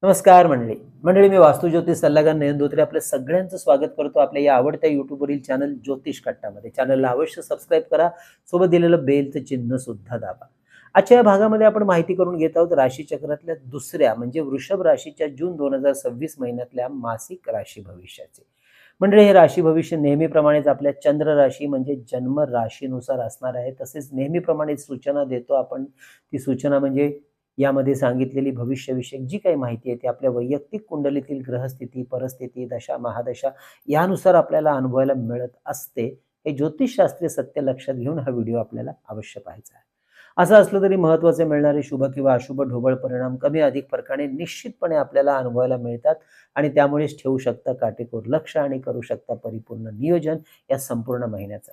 नमस्कार मंडळी. मी वास्तू ज्योतिष सल्लागार नयन धोत्रे आपल्या सगळ्यांचं स्वागत करतो आपल्या या आवडत्या यूट्यूबवरील चॅनल ज्योतिष कट्टामध्ये. चॅनलला अवश्य सबस्क्राईब करा, सोबत दिलेलं बेलचं चिन्ह सुद्धा दाबा. आजच्या या भागामध्ये आपण माहिती करून घेत आहोत राशीचक्रातल्या दुसऱ्या म्हणजे वृषभ राशीच्या जून 2026 महिन्यातल्या मासिक राशी भविष्याचे. हे राशी भविष्य नेहमीप्रमाणेच आपल्या चंद्र राशी म्हणजे जन्म राशीनुसार असणार आहे. तसेच नेहमीप्रमाणे सूचना देतो आपण. ती सूचना म्हणजे यामध्ये सांगितलेली भविष्यविषयक जी काही माहिती आहे ती आपल्या वैयक्तिक कुंडलीतील ग्रहस्थिती, परिस्थिती, दशा, महादशा यानुसार आपल्याला अनुभवायला मिळत असते. हे ज्योतिषशास्त्रीय सत्य लक्षात घेऊन हा व्हिडिओ आपल्याला अवश्य पाहायचा आहे. असं असलं तरी महत्त्वाचे मिळणारे शुभ किंवा अशुभ ढोबळ परिणाम कमी अधिक फरकाने निश्चितपणे आपल्याला अनुभवायला मिळतात आणि त्यामुळेच ठेवू शकता काटेकोर लक्ष आणि करू शकता परिपूर्ण नियोजन या संपूर्ण महिन्याचं.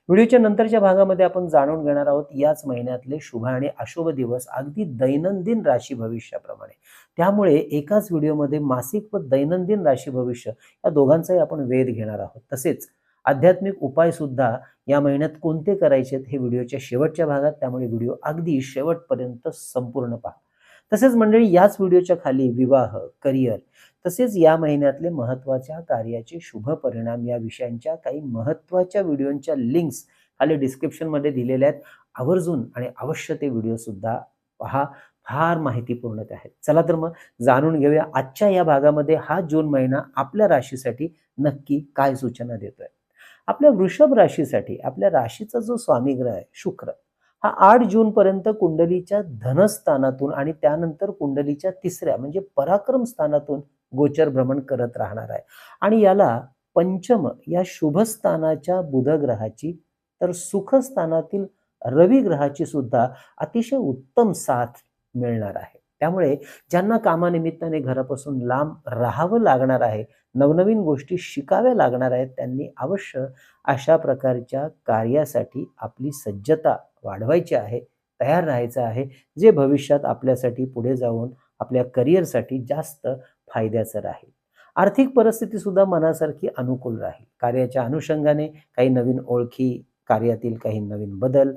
व्हिडिओच्या नंतरच्या भागामध्ये आपण जाणून घेणार आहोत याच महिन्यातले शुभ आणि अशुभ दिवस अगदी दैनंदिन राशी भविष्याप्रमाणे. त्यामुळे एकाच व्हिडिओमध्ये मासिक व दैनंदिन राशी भविष्य या दोघांचाही आपण वेध घेणार आहोत. तसेच आध्यात्मिक उपाय सुद्धा या महिन्यात कोणते करायचे हे व्हिडिओच्या शेवटच्या भागात, त्यामुळे व्हिडिओ अगदी शेवटपर्यंत संपूर्ण पहा. तसेच मंडळी याच व्हिडिओच्या खाली विवाह, करिअर तसेच या महिन्यातले महत्त्वाच्या कार्याचे शुभ परिणाम या विषयांच्या काही महत्त्वाच्या व्हिडिओंच्या लिंक्स खाली डिस्क्रिप्शनमध्ये दिलेल्या आहेत. आवर्जून आणि अवश्य ते व्हिडिओ सुद्धा पहा, फार माहितीपूर्ण आहेत. चला तर मग जाणून घेऊया आजच्या या भागामध्ये हा जून महिना आपल्या राशीसाठी नक्की काय सूचना देतोय. आपल्या वृषभ राशीसाठी आपल्या राशीचा जो स्वामी ग्रह आहे शुक्र, हा 8 जून पर्यंत कुंडलीच्या धनस्थानातून आणि त्यानंतर कुंडलीच्या तिसऱ्या म्हणजे पराक्रम स्थानातून गोचर भ्रमण करत राहणार आहे. आणि याला पंचम या शुभ स्थानाच्या बुध ग्रहाची तर सुख स्थानातील रवी ग्रहाची सुद्धा अतिशय उत्तम साथ मिळणार आहे. त्यामुळे ज्यांना कामानिमित्ताने घरापासून लांब राहावं लागणार आहे, नवनवीन गोष्टी शिकाव्या लागणार आहेत, त्यांनी अवश्य अशा प्रकारच्या कार्यासाठी आपली सज्जता वाढवायची आहे, तयार राहायचं आहे, जे भविष्यात आपल्यासाठी पुढे जाऊन आपल्या करिअरसाठी जास्त फायद्याचं राहील. आर्थिक परिस्थिती सुद्धा मनासारखी अनुकूल राहील. कार्याच्या अनुषंगाने काही नवीन ओळखी, कार्यातील काही नवीन बदल,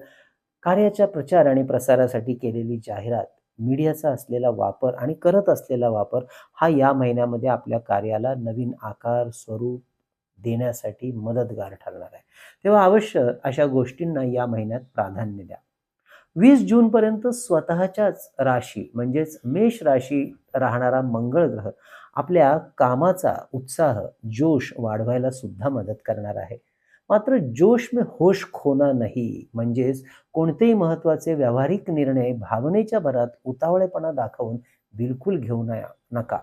कार्याच्या प्रचार आणि प्रसारासाठी केलेली जाहिरात, मीडियाचा असलेला वापर आणि करत असलेला वापर हा या महिन्यामध्ये आपल्या कार्याला नवीन आकार, स्वरूप देण्यासाठी मदतगार ठरणार आहे. तेव्हा अवश्य अशा गोष्टींना या महिन्यात प्राधान्य द्या. 20 जून पर्यंत स्वतःच्याच राशी म्हणजेच मेष राशी राहणारा मंगळ ग्रह आपल्या कामाचा उत्साह, जोश वाढवायला सुद्धा मदत करणार आहे. मात्र जोश में होश खोना नाही, म्हणजेच कोणतेही महत्त्वाचे व्यावहारिक निर्णय भावनेच्या भरात उतावळेपणा दाखवून बिलकुल घेऊ नका.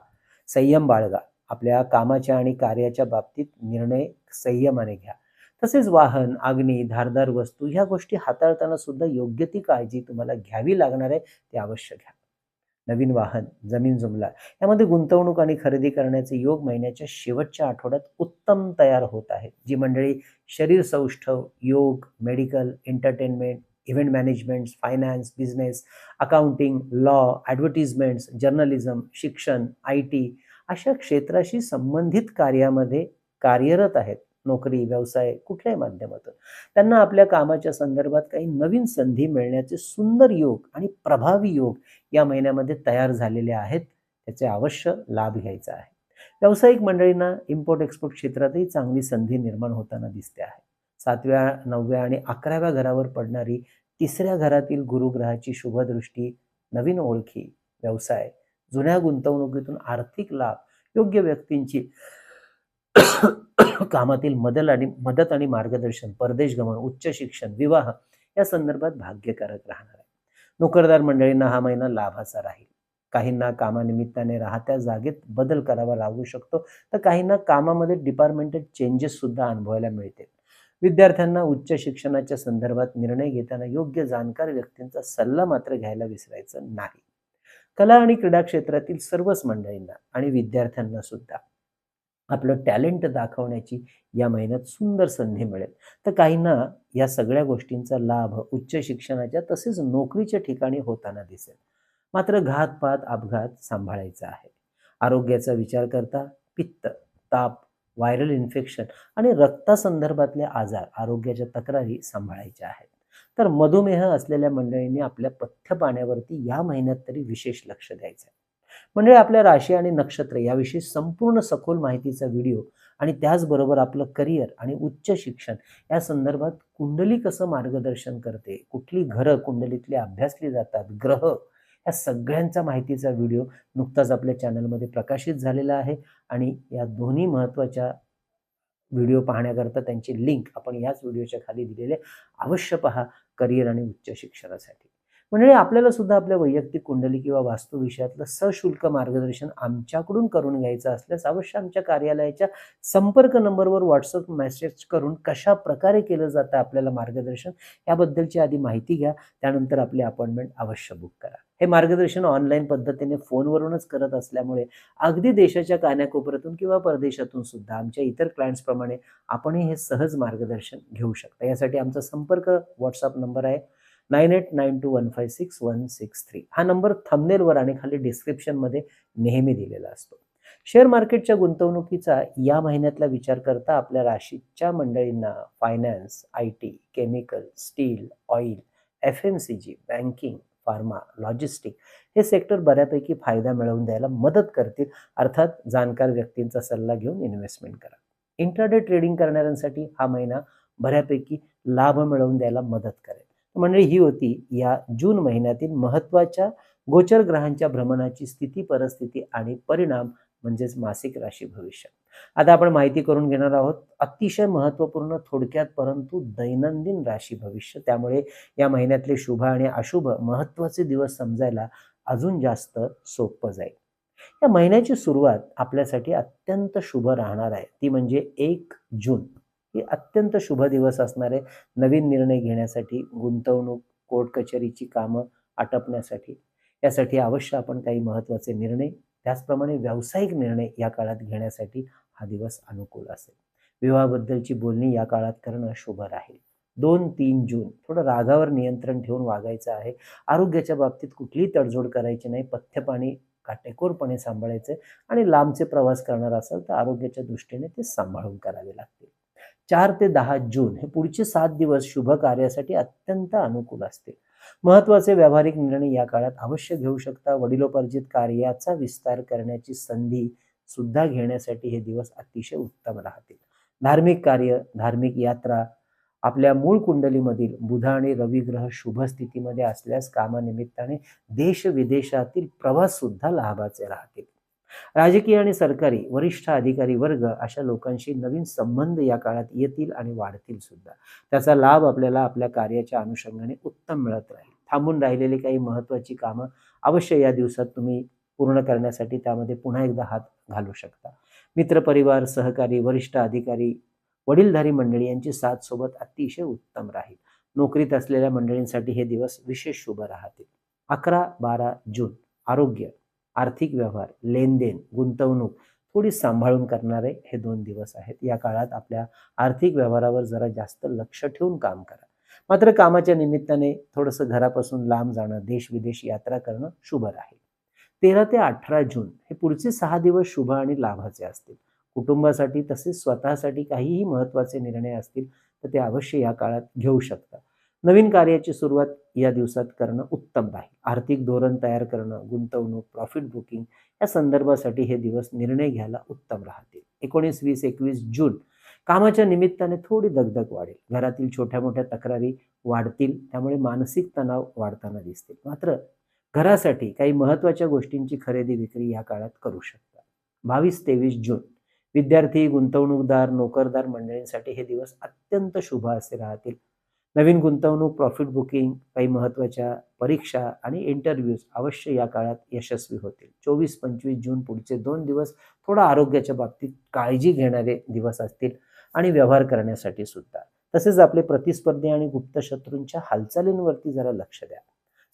संयम बाळगा. आपल्या कामाच्या आणि कार्याच्या बाबतीत निर्णय संयमाने घ्या. तसेच वाहन, अग्नी, धारदार वस्तू ह्या गोष्टी हाताळताना सुद्धा योग्य ती काळजी तुम्हाला घ्यावी लागणार आहे, ते अवश्य घ्या. नवीन वाहन, जमीन जुमला यामध्ये गुंतवणूक आणि खरेदी करण्याचे योग महिन्याच्या शेवटच्या आठवड्यात उत्तम तयार होत आहेत. जी मंडळी शरीर सौष्ठव, योग, medical, entertainment, event management, finance, business, accounting, law, advertisements, journalism, शिक्षण, IT अशा क्षेत्राशी संबंधित कार्यामध्ये कार्यरत आहेत, नोकरी, व्यवसाय कुठल्याही माध्यमातून, त्यांना आपल्या कामाच्या संदर्भात काही नवीन संधी मिळण्याचे सुंदर योग आणि प्रभावी योग या महिन्यामध्ये तयार झालेले आहेत. त्याचे अवश्य लाभ घ्यायचा आहे. व्यावसायिक मंडळींना इम्पोर्ट एक्सपोर्ट क्षेत्रातही चांगली संधी निर्माण होताना दिसते आहे. 7व्या, 9व्या आणि 11व्या घरावर पडणारी तिसऱ्या घरातील गुरुग्रहाची शुभदृष्टी नवीन ओळखी, व्यवसाय, जुन्या गुंतवणुकीतून आर्थिक लाभ, योग्य व्यक्तींची कामातील मदत आणि मार्गदर्शन, परदेश गमन, उच्च शिक्षण, विवाह या संदर्भात भाग्यकारक राहणार आहे. नोकरदार मंडळींना हा महिना लाभाचा राहील. काहींना कामानिमित्ताने राहत्या जागेत बदल करावा लागू शकतो, तर काहींना कामामध्ये डिपार्टमेंटल चेंजेस सुद्धा अनुभवायला मिळतील. विद्यार्थ्यांना उच्च शिक्षणाच्या संदर्भात निर्णय घेताना योग्य जाणकार व्यक्तींचा सल्ला मात्र घ्यायला विसरायचं नाही. कला आणि क्रीडा क्षेत्रातील सर्वच मंडळींना आणि विद्यार्थ्यांना सुद्धा आपलं टॅलेंट दाखवण्याची या महिन्यात सुंदर संधी मिळेल. तर काहींना या सगळ्या गोष्टींचा लाभ उच्च शिक्षणाच्या तसेच नोकरीच्या ठिकाणी होताना दिसेल. मात्र घातपात, अपघात सांभाळायचा आहे. आरोग्याचा विचार करता पित्त, ताप, व्हायरल इन्फेक्शन आणि रक्तासंदर्भातले आजार, आरोग्याच्या तक्रारी सांभाळायच्या आहेत. तर मधुमेह असलेल्या मंडळींनी आपल्या पथ्य पाण्यावरती या महिन्यात तरी विशेष लक्ष द्यायचं आहे. म्हणजे आपल्या राशी आणि नक्षत्र याविषयी संपूर्ण सखोल माहितीचा व्हिडिओ आणि त्याचबरोबर आपलं करिअर आणि उच्च शिक्षण या संदर्भात कुंडली कसं मार्गदर्शन करते, कुठली घरं कुंडलीतली अभ्यासली जातात, ग्रह या सगळ्यांचा माहितीचा व्हिडिओ नुकताच आपल्या चॅनलमध्ये प्रकाशित झालेला आहे. आणि या दोन्ही महत्त्वाच्या व्हिडिओ पाहण्याकरता त्यांची लिंक आपण याच व्हिडिओच्या खाली दिलेले अवश्य पहा, करिअर आणि उच्च शिक्षणासाठी. म्हणजे आपल्याला सुद्धा आपल्या वैयक्तिक कुंडली किंवा वास्तू विषयातलं सशुल्क मार्गदर्शन आमच्याकडून करून घ्यायचं असल्यास अवश्य आमच्या कार्यालयाच्या संपर्क नंबरवर व्हॉट्सअप मेसेज करून कशा प्रकारे केलं जातं आपल्याला मार्गदर्शन याबद्दलची आधी माहिती घ्या. त्यानंतर आपली अपॉइंटमेंट अवश्य बुक करा. हे मार्गदर्शन ऑनलाईन पद्धतीने फोनवरूनच करत असल्यामुळे अगदी देशाच्या कानाकोपऱ्यातून किंवा परदेशातून सुद्धा आमच्या इतर क्लायंट्सप्रमाणे आपणही हे सहज मार्गदर्शन घेऊ शकता. यासाठी आमचा संपर्क व्हॉट्सअप नंबर आहे 9892156163. हा नंबर थंबनेलवर आणि खाली डिस्क्रिप्शनमध्ये नेहमी दिलेला असतो. शेअर मार्केटच्या गुंतवणुकीचा या महिन्यातला विचार करता आपल्या राशीच्या मंडळींना finance, IT, chemical, steel, oil, FMCG, banking, pharma, logistic हे सेक्टर बऱ्यापैकी फायदा मिळवून द्यायला मदत करतील. अर्थात जाणकार व्यक्तींचा सल्ला घेऊन इन्व्हेस्टमेंट करा. इंट्राडे ट्रेडिंग करणाऱ्यांसाठी हा महिना बऱ्यापैकी लाभ मिळवून द्यायला मदत करेल. म्हणजे ही होती या जून महिन्यातील महत्त्वाच्या गोचर ग्रहांच्या भ्रमणाची स्थिती, परिस्थिती आणि परिणाम म्हणजेच मासिक राशी भविष्य. आता आपण माहिती करून घेणार आहोत अतिशय महत्त्वपूर्ण, थोडक्यात परंतु दैनंदिन राशी भविष्य. त्यामुळे या महिन्यातले शुभ आणि अशुभ महत्त्वाचे दिवस समजायला अजून जास्त सोपं जाईल. या महिन्याची सुरुवात आपल्यासाठी अत्यंत शुभ राहणार आहे, ती म्हणजे 1 जून. ही अत्यंत शुभ दिवस असणार आहे नवीन निर्णय घेण्यासाठी, गुंतवणूक, कोर्ट कचेरीची कामं आटपण्यासाठी. यासाठी अवश्य आपण काही महत्त्वाचे निर्णय, त्याचप्रमाणे व्यावसायिक निर्णय या काळात घेण्यासाठी हा दिवस अनुकूल असेल. विवाहाबद्दलची बोलणी या काळात करणं शुभ राहील. 2-3 जून थोडं रागावर नियंत्रण ठेवून वागायचं आहे. आरोग्याच्या बाबतीत कुठलीही तडजोड करायची नाही. पथ्यपाणी काटेकोरपणे सांभाळायचे आणि लांबचे प्रवास करणार असाल तर आरोग्याच्या दृष्टीने ते सांभाळून करावे लागतील. 4 ते 10 जून हे पुढचे 7 दिवस शुभ कार्यासाठी अत्यंत अनुकूल असतील. महत्त्वाचे व्यावहारिक निर्णय या काळात अवश्य घेऊ शकता. वडिलोपार्जित कार्याचा विस्तार करण्याची संधी सुद्धा घेण्यासाठी हे दिवस अतिशय उत्तम राहतील. धार्मिक कार्य, धार्मिक यात्रा, आपल्या मूळ कुंडलीमधील बुध आणि रवी ग्रह शुभ स्थितीमध्ये असल्यास कामानिमित्ताने देश विदेशातील प्रवास सुद्धा लाभाचे राहतील. राजकीय आणि सरकारी वरिष्ठ अधिकारी वर्ग अशा लोकांशी नवीन संबंध या काळात येतील आणि वाढतील सुद्धा. त्याचा लाभ आपल्याला आपल्या कार्याच्या अनुषंगाने उत्तम मिळत राहील. थांबून राहिलेली काही महत्त्वाची कामं अवश्य या दिवसात तुम्ही पूर्ण करण्यासाठी त्यामध्ये पुन्हा एकदा हात घालू शकता. मित्रपरिवार, सहकारी, वरिष्ठ अधिकारी, वडीलधारी मंडळी यांची साथ सोबत अतिशय उत्तम राहील. नोकरीत असलेल्या मंडळींसाठी हे दिवस विशेष शुभ राहतील. 11-12 जून आरोग्य, आर्थिक व्यवहार, लेनदेन, गुंतवणूक थोडी सांभाळून करणारे हे 2 दिवस आहेत. या काळात आपल्या आर्थिक व्यवहारावर जरा जास्त लक्ष ठेवून काम करा. मात्र कामाच्या निमित्ताने थोडंसं घरापासून लांब जाणं, देश-विदेश यात्रा करणं शुभ राहील. 13 ते 18 जून हे पुढचे 6 दिवस शुभ आणि लाभाचे असतील. कुटुंबासाठी तसेच स्वतःसाठी काहीही महत्त्वाचे निर्णय असतील तर ते अवश्य या काळात घेऊ शकता. नवीन कार्याची सुरुवात या दिवसात करणं उत्तम राहील. आर्थिक धोरण तयार करणं, गुंतवणूक, प्रॉफिट बुकिंग या संदर्भासाठी हे दिवस निर्णय घ्यायला उत्तम राहतील. 19, 20, 21 जून कामाच्या निमित्ताने थोडी दगदग वाढेल. घरातील छोट्या मोठ्या तक्रारी वाढतील, त्यामुळे मानसिक तणाव वाढताना दिसतील. मात्र घरासाठी काही महत्त्वाच्या गोष्टींची खरेदी विक्री या काळात करू शकता. 22-23 जून विद्यार्थी, गुंतवणूकदार, नोकरदार मंडळींसाठी हे दिवस अत्यंत शुभ असे राहतील. नवीन गुंतवणूक, प्रॉफिट बुकिंग, काही महत्त्वाच्या परीक्षा आणि इंटरव्ह्यूज अवश्य या काळात यशस्वी होतील. 24-25 जून पुढचे 2 दिवस थोडा आरोग्याच्या बाबतीत काळजी घेणारे दिवस असतील आणि व्यवहार करण्यासाठी सुद्धा. तसेच आपले प्रतिस्पर्धी आणि गुप्त शत्रूंच्या हालचालींवरती जरा लक्ष द्या.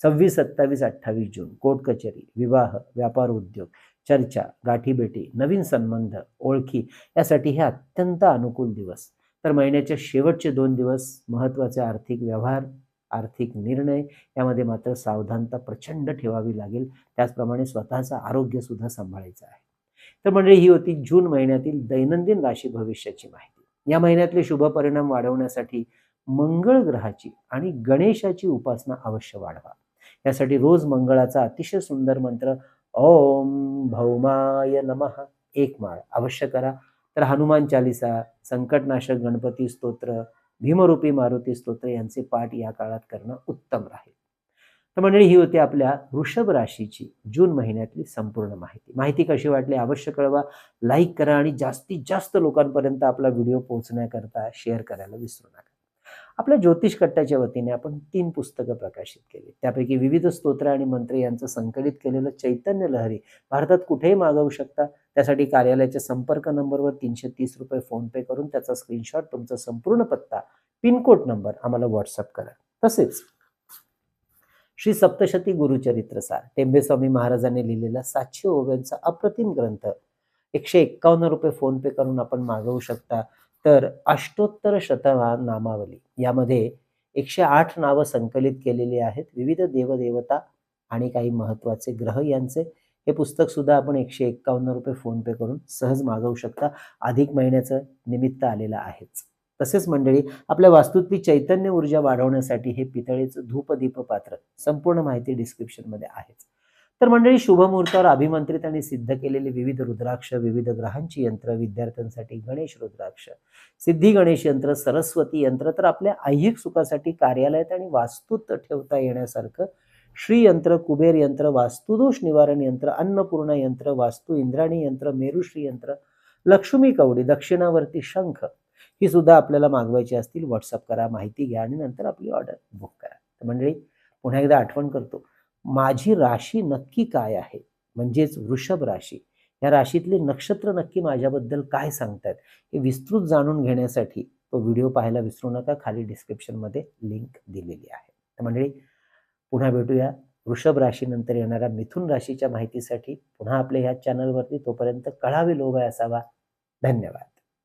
26, 27, 28 जून कोर्ट कचेरी, विवाह, व्यापार उद्योग, चर्चा, गाठीभेटी, नवीन संबंध, ओळखी यासाठी हे अत्यंत अनुकूल दिवस. तर महिन्याच्या शेवटचे 2 दिवस महत्त्वाचे आर्थिक व्यवहार, आर्थिक निर्णय यामध्ये मात्र सावधानता प्रचंड ठेवावी लागेल. त्याचप्रमाणे स्वतःचं आरोग्य सुद्धा सांभाळायचं आहे. तर म्हणजे ही होती जून महिन्यातील दैनंदिन राशी भविष्याची माहिती. या महिन्यातले शुभ परिणाम वाढवण्यासाठी मंगळ ग्रहाची आणि गणेशाची उपासना अवश्य वाढवा. यासाठी रोज मंगळाचा अतिशय सुंदर मंत्र ओम भौमाय नमः 1 माळ अवश्य करा. तर हनुमान चालीसा, संकटनाशक गणपती स्तोत्र, भीमरूपी मारुती स्तोत्र यांचे पाठ या काळात करणं उत्तम राहील. तर मंडळी ही होती आपल्या वृषभ राशीची जून महिन्यातली संपूर्ण माहिती. माहिती कशी वाटली अवश्य कळवा. लाईक करा आणि जास्तीत जास्त लोकांपर्यंत आपला व्हिडिओ पोहोचण्याकरता शेअर करायला विसरू नका. आपल्या ज्योतिष कट्ट्याच्या वतीने आपण 3 पुस्तकं प्रकाशित केली. त्यापैकी विविध स्तोत्र आणि मंत्र यांचं संकलित केलेलं चैतन्य लहरी भारतात कुठेही मागवू शकता. त्यासाठी कार्यालयाच्या संपर्क नंबरवर ₹330 फोनपे करून त्याचा स्क्रीनशॉट, तुमचा संपूर्ण पत्ता, पिनकोड नंबर आम्हाला व्हॉट्सअप करा. तसेच श्री सप्तशती गुरुचरित्र सार टेंबेस्वामी महाराजांनी लिहिलेला 700 ओव्यांचा अप्रतिम ग्रंथ ₹151 फोनपे करून आपण मागवू शकता. तर अष्टोत्तर शतनामावली यामध्ये 108 नावं संकलित केलेली आहेत. विविध देवदेवता आणि काही महत्त्वाचे ग्रह यांचे हे पुस्तक सुद्धा आपण ₹151 फोनपे करून सहज मागवू शकता. अधिक महिन्याचं निमित्त आलेलं आहेच. तसेच मंडळी आपल्या वास्तूतली चैतन्य ऊर्जा वाढवण्यासाठी हे पितळेचं धूपदीप पात्र, संपूर्ण माहिती डिस्क्रिप्शनमध्ये आहेच. तर मंडळी शुभमुहूर्तावर अभिमंत्रित आणि सिद्ध केलेली विविध रुद्राक्ष, विविध ग्रहांची यंत्र, विद्यार्थ्यांसाठी गणेश रुद्राक्ष, सिद्धी गणेश यंत्र, सरस्वती यंत्र, तर आपल्या ऐहिक सुखासाठी कार्यालयात आणि वास्तूत ठेवता येण्यासारखं श्री यंत्र, कुबेर यंत्र, वास्तुदोष निवारण यंत्र, अन्नपूर्णा यंत्र, वास्तू इंद्राणी यंत्र, मेरुश्री यंत्र, लक्ष्मी कवडी, दक्षिणावर्ती शंख ही सुद्धा आपल्याला मागवायची असतील. व्हॉट्सअप करा, माहिती घ्या आणि नंतर आपली ऑर्डर बुक करा. तर मंडळी पुन्हा एकदा आठवण करतो, माझी राशी नक्की काय आहे, म्हणजेच वृषभ राशी. या राशीतले नक्षत्र नक्की माझ्याबद्दल काय सांगतात हे विस्तृत जाणून घेण्यासाठी तो व्हिडिओ पाहायला विसरू नका. खाली डिस्क्रिप्शनमध्ये लिंक दिलेली आहे. तर मंडळी पुन्हा भेटूया वृषभ राशीनंतर येणाऱ्या मिथुन राशीच्या माहितीसाठी पुन्हा आपल्या ह्या चॅनलवरती. तोपर्यंत कळावे लोभ असावा. धन्यवाद.